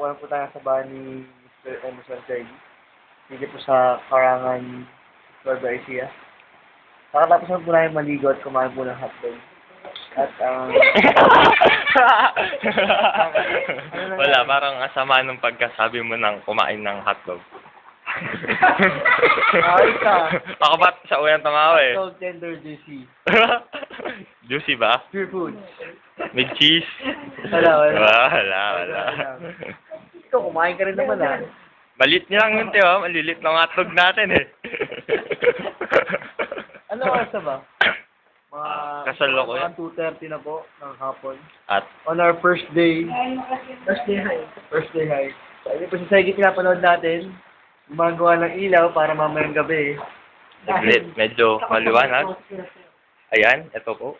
Tukulan po tayo sa bahay ni Mr. Emerson Charlie. Dito po sa Karangan, Flor Garcia. Nakatapos na po namin maligo at kumain po ng hotdog. At Wala, parang asama nung pagkasabi mo ng kumain ng hotdog. Ayos ka. Ako ba't sa unang tumawa eh? Hotdog tender juicy. Juicy ba? Pure food. May cheese? Wala. Wala. Ikaw, kumain ka rin naman ah. Malit niya lang yun, Teo. Malilit ng hotdog natin eh. Ano oras na ba? Kasalukuyan. Mga 2:30 na po ng hapon. At On our first day high. So, ito po si Saigi pinapanood natin. Gumagawa ng ilaw para mamayang gabi. medyo maliwanag. Ayan, ito po.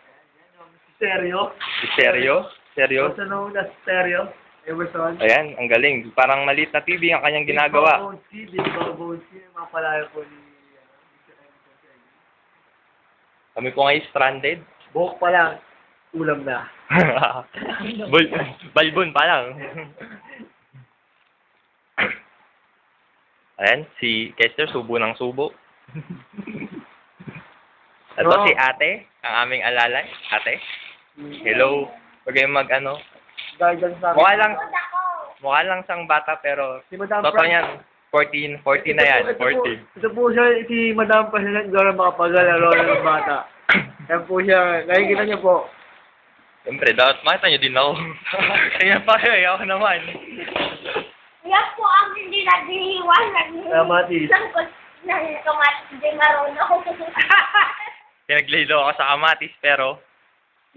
Stereo. Seryo? What's known as stereo? Emerson. Ayan, ang galing. Parang maliit na TV ang kanyang ginagawa. Big Bones, mga palayo po ni Kami po ngayon stranded. Buhok pa lang, ulam na. Balbon pa lang. Ayan, si Kester, subo ng subo. Ito No. si ate, ang aming alalay. Ate, hello. Huwag kayong mag-ano. Guidance namin. Mukha lang sang bata pero Si Madam totoo yan. 14 na yan, 14. Ito po siya, si Madam President Dora makapagalaro ng bata. Yan po siya, nakikita niyo po. Siyempre, dapat makita nyo din ako. Kaya pa ako naman. Yan po ang hindi naghihiwanag ni Kamatis. ng kamatis de marunong. Pinaglilo ako sa kamatis pero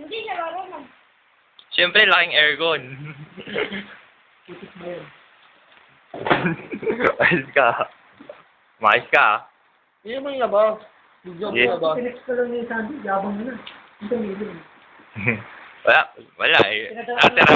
Hindi na marunong. siyempre, laking aircon. Ayos ka. Maayos ka. Hindi naman labaw. Bigyan Yes. mo labaw. Pinex ko lang yung Sandy, yabang mo na. Ito Wala eh. Natira na